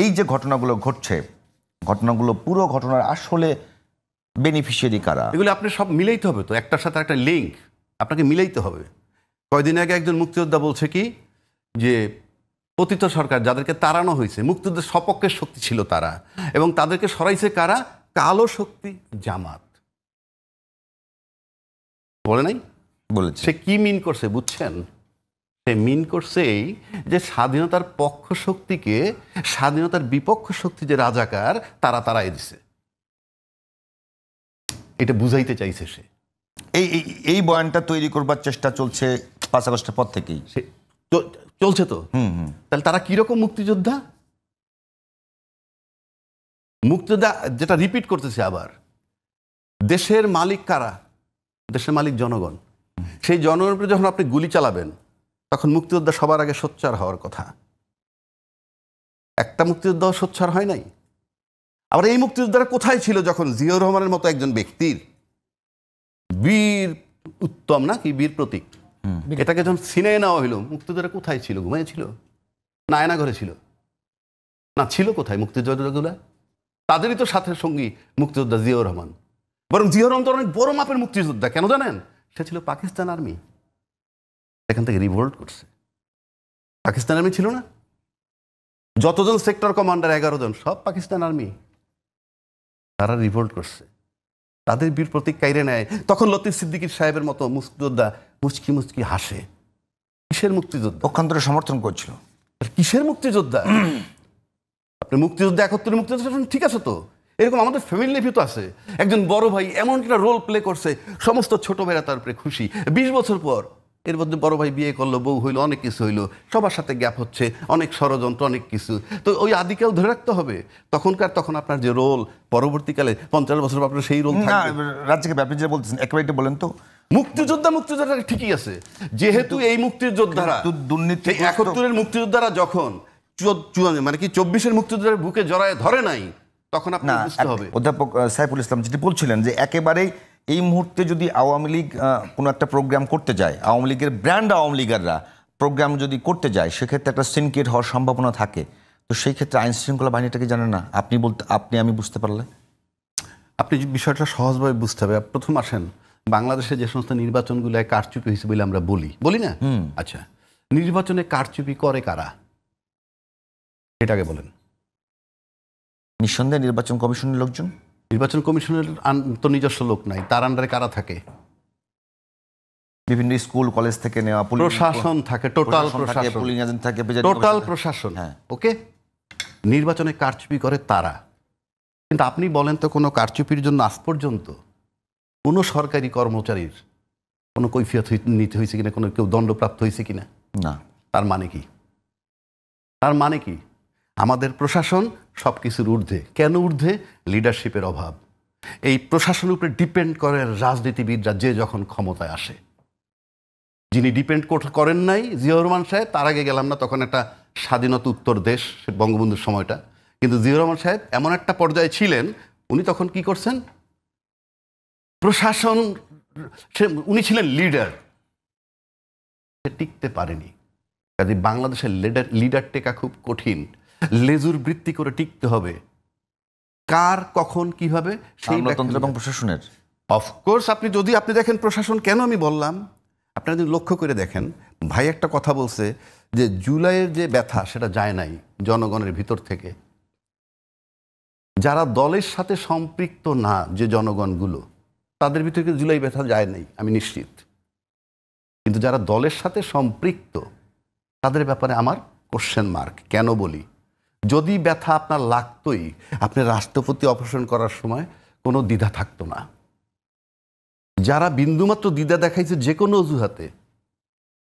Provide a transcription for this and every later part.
এই যে ঘটনাগুলো ঘটছে, ঘটনাগুলো পুরো ঘটনার আসলে বেনিফিশিয়ারি কারা? এগুলো আপনি সব মিলাইতে হবে তো, একটার সাথে একটা লিঙ্ক আপনাকে মিলাইতে হবে। কয়দিন আগে একজন মুক্তিযোদ্ধা বলছে কি যে পতিত সরকার যাদেরকে তাড়ানো হয়েছে, মুক্তিযুদ্ধের সপক্ষের শক্তি ছিল তারা, এবং তাদেরকে সরাইছে কারা? কালো শক্তি, জামাত। বলে নাই? বলেছে। সে কি মিন করছে বুঝছেন? সে মিন করছে এই যে স্বাধীনতার পক্ষ শক্তিকে স্বাধীনতার বিপক্ষ শক্তি যে রাজাকার তারা তারাই দিছে, এটা বুঝাইতে চাইছে সে। এই এই বয়ানটা তৈরি করবার চেষ্টা চলছে 5 আগস্টের পর থেকেই। চলছে তো। তাহলে তারা কিরকম মুক্তিযোদ্ধা? মুক্তিযোদ্ধা যেটা রিপিট করতেছে আবার, দেশের মালিক কারা? দেশের মালিক জনগণ। সেই জনগণের উপরে যখন আপনি গুলি চালাবেন তখন মুক্তিযোদ্ধা সবার আগে সোচ্চার হওয়ার কথা। একটা মুক্তিযোদ্ধাও সোচ্চার হয় নাই। আবার এই মুক্তিযোদ্ধারা কোথায় ছিল যখন জিয়াউর রহমানের মতো একজন ব্যক্তির বীর উত্তম না কি বীর প্রতীক এটাকে যখন ছিনিয়ে নেওয়া হইল, মুক্তিযোদ্ধারা কোথায় ছিল? ঘুমিয়েছিল না আয়নাঘরে ছিল? না, ছিল কোথায় মুক্তিযোদ্ধাগুলা? তাদেরই তো সাথে সঙ্গী মুক্তিযোদ্ধা জিয়াউর রহমান। বরং জিয়াউর রহমান তো অনেক বড় মাপের মুক্তিযোদ্ধা। কেন জানেন? সে ছিল পাকিস্তান আর্মি, এখান থেকে রিভোল্ট করছে। পাকিস্তান আর্মি ছিল না? যতজন সেক্টর কমান্ডার 11 জন সব পাকিস্তান আর্মি। তারা রিভোল্ট করছে, তাদের বীর প্রতীক কাইরে নেয়। তখন লতিফ সিদ্দিকী সাহেবের মতো মুক্তিযোদ্ধা মুচকি মুচকি হাসে। কিসের মুক্তিযোদ্ধা? পক্ষান্তরে সমর্থন করছিল। কিসের মুক্তিযোদ্ধা? আপনি মুক্তিযোদ্ধা 71 মুক্তিযোদ্ধা ঠিক আছে তো, এরকম আমাদের ফ্যামিলি ভিতর আছে একজন বড় ভাই এমন একটা রোল প্লে করছে, সমস্ত ছোট ভাইরা তার উপরে খুশি। 20 বছর পর এর মধ্যে বড় ভাই বিয়ে করলো, বউ হইলো, অনেক কিছু হইলো, সবার সাথে গ্যাপ হচ্ছে, অনেক ষড়যন্ত্র, অনেক কিছু। তো ওই আদিকাল ধরে রাখতে হবে। তখন আপনার যে রোল, পরবর্তীকালে 50 বছর পর আপনার সেই রোল থাকবে। রাজ্যকে আপনি যে বলতেছেন একেবারে বলেন তো, মুক্তিযোদ্ধা ঠিকই আছে, যেহেতু এই মুক্তিযোদ্ধারা দুর্নীতি 71-এর মুক্তিযোদ্ধারা যখন মানে কি 24-এর মুক্তিযোদ্ধার বুকে জড়ায় ধরে নাই, তখন আপনার বুঝতে হবে। অধ্যাপক সাইফুল ইসলাম যেটি বলছিলেন যে একেবারেই এই মুহূর্তে যদি আওয়ামী লীগ কোনো একটা প্রোগ্রাম করতে যায়, আওয়ামী লীগের ব্র্যান্ড আওয়ামী লীগাররা প্রোগ্রাম যদি করতে যায়, সেক্ষেত্রে একটা সিনকেট হওয়ার সম্ভাবনা থাকে। তো সেই ক্ষেত্রে আইন শৃঙ্খলা বাহিনীটাকে জানেন না আমি বুঝতে পারলে আপনি বিষয়টা সহজভাবে বুঝতে হবে। প্রথম আসেন, বাংলাদেশে যে সমস্ত নির্বাচনগুলো কারচুপি হয়েছে বলে আমরা বলি না? আচ্ছা, নির্বাচনে কারচুপি করে কারা এটাকে বলেন? নিঃসন্দেহে নির্বাচন কমিশনের লোকজন। নির্বাচন কমিশনের তো নিজস্ব লোক নাই, তার আন্ডারে কারা থাকে? বিভিন্ন স্কুল কলেজ থেকে নেওয়া প্রশাসন থাকে, টোটাল প্রশাসন। ওকে, নির্বাচনে কারচুপি করে তারা। কিন্তু আপনি বলেন তো, কোনো কারচুপির জন্য আজ পর্যন্ত কোনো সরকারি কর্মচারীর কোনো কৈফিয়ত নিতে হয়েছে কিনা, কোনো কেউ দণ্ডপ্রাপ্ত হয়েছে কিনা? না। তার মানে কি? তার মানে কি? আমাদের প্রশাসন সব কিছুর ঊর্ধ্বে। কেন ঊর্ধ্বে? লিডারশিপের অভাব। এই প্রশাসনের উপরে ডিপেন্ড করে রাজনীতিবিদরা যে যখন ক্ষমতায় আসে। যিনি ডিপেন্ড করেন নাই জিয়াউর রহমান সাহেব, তার আগে গেলাম না, তখন একটা স্বাধীনতা উত্তর দেশ বঙ্গবন্ধুর সময়টা। কিন্তু জিয়াউর রহমান সাহেব এমন একটা পর্যায়ে ছিলেন, উনি তখন কি করছেন? প্রশাসন, উনি ছিলেন লিডার, সে টিকতে পারেনি। কাজে বাংলাদেশের লিডার টেকা খুব কঠিন। লেজুর বৃত্তি করে টিকতে হবে। কার কখন কিভাবে সেই আমলাতন্ত্র এবং প্রশাসনের। অফকোর্স আপনি দেখেন প্রশাসন, কেন আমি বললাম, আপনারা যদি লক্ষ্য করে দেখেন, ভাই একটা কথা বলছে যে জুলাইয়ের যে ব্যথা সেটা যায় নাই জনগণের ভিতর থেকে। যারা দলের সাথে সম্পৃক্ত না, যে জনগণগুলো, তাদের ভিতরে জুলাই ব্যথা যায় নাই, আমি নিশ্চিত। কিন্তু যারা দলের সাথে সম্পৃক্ত, তাদের ব্যাপারে আমার কোশ্চেন মার্ক। কেন বলি? যদি ব্যথা আপনার লাগতোই, আপনি রাষ্ট্রপতি অপসারণ করার সময় কোনো দ্বিধা থাকতো না। যারা বিন্দুমাত্র দ্বিধা দেখাইছে যে কোনো অজুহাতে,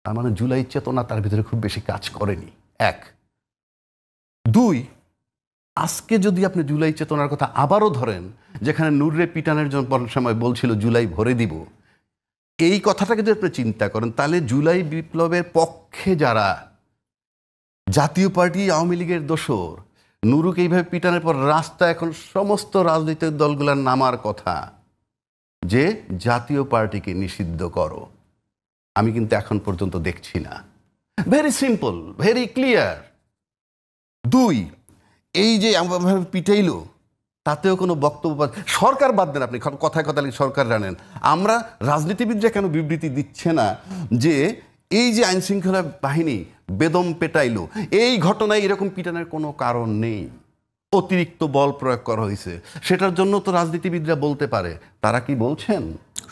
তার মানে জুলাই চেতনা তার ভিতরে খুব বেশি কাজ করেনি। 1 2, আজকে যদি আপনি জুলাই চেতনার কথা আবারও ধরেন, যেখানে নূরে পিটানের জন্য সময় বলছিল জুলাই ভরে দিব, এই কথাটাকে যদি আপনি চিন্তা করেন, তাহলে জুলাই বিপ্লবের পক্ষে যারা জাতীয় পার্টি, আওয়ামী লীগের দোসর, নুরুকে এইভাবে পিটানের পর রাস্তা এখন সমস্ত রাজনৈতিক দলগুলোর নামার কথা যে জাতীয় পার্টিকে নিষিদ্ধ করো। আমি কিন্তু এখন পর্যন্ত দেখছি না। Very simple, very clear. 2, এই যে এমনভাবে পিটাইলো, তাতেও কোনো বক্তব্য সরকার বাদ দেন, আপনি কথায় কথা সরকার জানেন। আমরা রাজনীতিবিদরা কেন বিবৃতি দিচ্ছে না যে এই যে আইন শৃঙ্খলা বাহিনী বেদম পেটাইলো, এই ঘটনায় এরকম পিটানোর কোনো কারণ নেই, অতিরিক্ত বল প্রয়োগ করা হয়েছে, সেটার জন্য তো রাজনীতিবিদরা বলতে পারে। তারা কি বলছেন?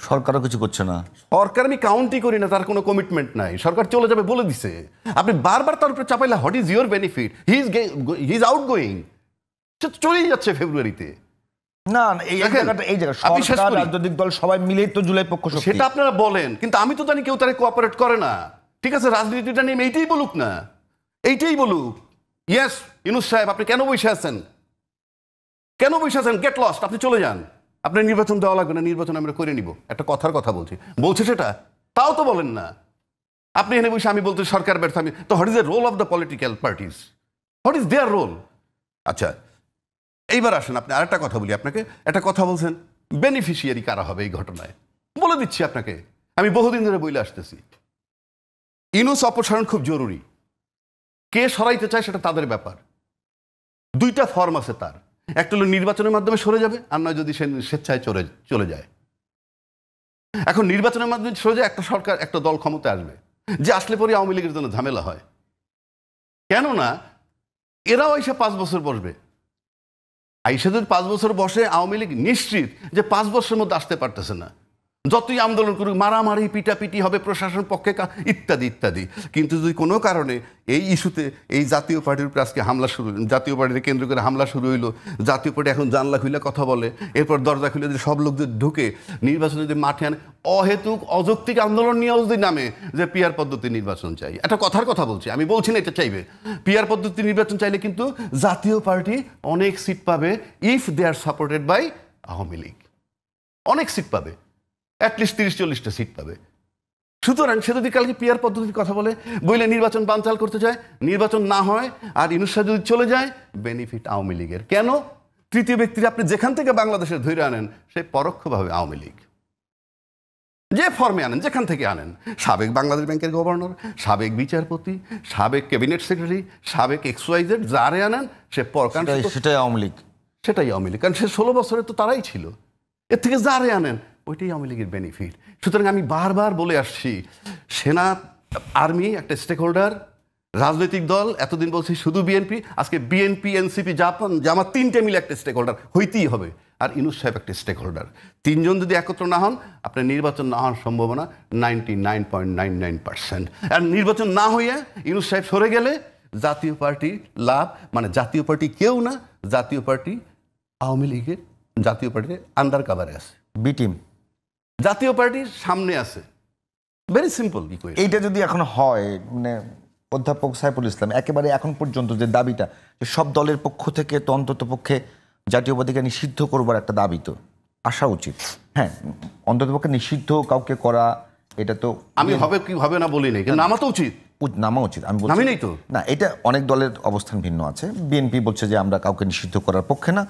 সরকারও কিছু করছে না। সরকার আমি কাউন্টই করি না, তার কোনো কমিটমেন্ট নাই, সরকার চলে যাবে বলে দিছে। আপনি বারবার তার উপরে চাপাইলে what is your benefit? He is out going, সে চলেই যাচ্ছে ফেব্রুয়ারিতে। না এই জায়গা সরকার রাজনৈতিক দল সবাই মিলেই তো জুলাই পক্ষ শক্তি। সেটা আপনারা বলেন, কিন্তু আমি তো জানি কেউ তারা কোঅপারেট করে না। ঠিক আছে, রাজনীতিটা নিয়ে এইটাই বলুক না, এইটাই বলুক। ইয়েস ইউনূস সাহেব, আপনি কেন বসে আছেন? কেন বসে আছেন? গেট লস্ট, আপনি চলে যান, আপনার নির্বাচন দেওয়া লাগবে না, নির্বাচন আমরা করে নিব। একটা কথার কথা বলছে সেটা, তাও তো বলেন না। আপনি এনে বসে আমি বলতে সরকার ব্যর্থ, আমি তো what is the role of the political parties? What is their role? আচ্ছা, এইবার আসেন, আপনি আরেকটা কথা বলি আপনাকে। একটা কথা বলছেন, বেনিফিশিয়ারি কারা হবে এই ঘটনায়? বলে দিচ্ছি আপনাকে, আমি বহুদিন ধরে বলে আসতেছি, ইউনূস অপসারণ খুব জরুরি। কে সরাইতে চায় সেটা তাদের ব্যাপার। দুইটা ফর্ম আছে তার, একটা হলো নির্বাচনের মাধ্যমে সরে যাবে, আর নয় যদি সে স্বেচ্ছায় চলে যায়। এখন নির্বাচনের মাধ্যমে সরে যায়, একটা সরকার, একটা দল ক্ষমতা আসবে, যে আসলে পরে আওয়ামী লীগের জন্য ঝামেলা হয়। কেননা এরাও এসে 5 বছর বসবে। আইসা যদি 5 বছর বসে, আওয়ামী লীগ নিশ্চিত যে 5 বছরের মধ্যে আসতে পারতেছে না। যতই আন্দোলন করুক, মারামারি পিটাপিটি হবে প্রশাসন পক্ষে, ইত্যাদি ইত্যাদি। কিন্তু যদি কোনো কারণে এই ইস্যুতে এই জাতীয় পার্টির উপরে আজকে হামলা শুরু, জাতীয় পার্টিকে কেন্দ্র করে হামলা শুরু হইলো, জাতীয় পার্টি এখন জানলা খুলে কথা বলে, এরপর দরজা খুলে যদি সব লোকদের ঢুকে নির্বাচনে যদি মাঠে আনে, অহেতুক অযৌক্তিক আন্দোলন নিয়েও যদি নামে যে পিআর পদ্ধতি নির্বাচন চাই, একটা কথার কথা বলছি, আমি বলছি না এটা চাইবে, পিআর পদ্ধতি নির্বাচন চাইলে কিন্তু জাতীয় পার্টি অনেক সিট পাবে, if they are supported by Awami League. অনেক সিট পাবে, অ্যাটলিস্ট 30-40টা সিট পাবে। সুতরাং সে যদি কালকে পিআর পদ্ধতির কথা বলে নির্বাচন বানচাল করতে চায়, নির্বাচন না হয়, আর ইউনূস সাহেব যদি চলে যায়, বেনিফিট আওয়ামী লীগের। কেন? তৃতীয় ব্যক্তিরা আপনি যেখান থেকে বাংলাদেশে ধরে আনেন, সে পরোক্ষভাবে আওয়ামী লীগ। যে ফর্মে আনেন, যেখান থেকে আনেন, সাবেক বাংলাদেশ ব্যাংকের গভর্নর, সাবেক বিচারপতি, সাবেক ক্যাবিনেট সেক্রেটারি, সাবেক XYZ, যারে আনেন সে সেটাই আওয়ামী লীগ। সেটাই আওয়ামী লীগ, কারণ সে 16 বছরে তো তারাই ছিল। এর থেকে যারে আনেন ওইটাই আওয়ামী লীগের বেনিফিট। সুতরাং আমি বারবার বলে আসছি, সেনা, আর্মি একটা স্টেক হোল্ডার, রাজনৈতিক দল এতদিন বলছি শুধু বিএনপি, আজকে বিএনপি, এনসিপি, জামাত 3টে মিলে একটা স্টেক হোল্ডার হইতেই হবে। আর ইউনূস সাহেব একটা স্টেক হোল্ডার। 3 জন যদি একত্র না হন, আপনার নির্বাচন না হওয়ার সম্ভাবনা 99.99%। আর নির্বাচন না হইয়া ইউনূস সাহেব সরে গেলে জাতীয় পার্টি লাভ, মানে জাতীয় পার্টি কেউ না, জাতীয় পার্টি আওয়ামী লীগের, জাতীয় পার্টির আন্ডার কাভারে আছে, বি টিম জাতীয় পার্টির সামনে আছে। Very simple equation. এইটা যদি এখন হয়, মানে অধ্যাপক সাইফুল ইসলাম, একেবারে এখন পর্যন্ত যে দাবিটা, যে সব দলের পক্ষ থেকে তো অন্তত পক্ষে জাতীয়বাদীকে নিষিদ্ধ করবার একটা দাবি তো আসা উচিত। হ্যাঁ, অন্তত পক্ষে নিষিদ্ধ কাউকে করা, এটা তো আমি হবে কি হবে না বলি নাই, কিন্তু নামা তো উচিত, নামা উচিত। আমি বলছি নামি নেই তো। না, এটা অনেক দলের অবস্থান ভিন্ন আছে। বিএনপি বলছে যে আমরা কাউকে নিষিদ্ধ করার পক্ষে না,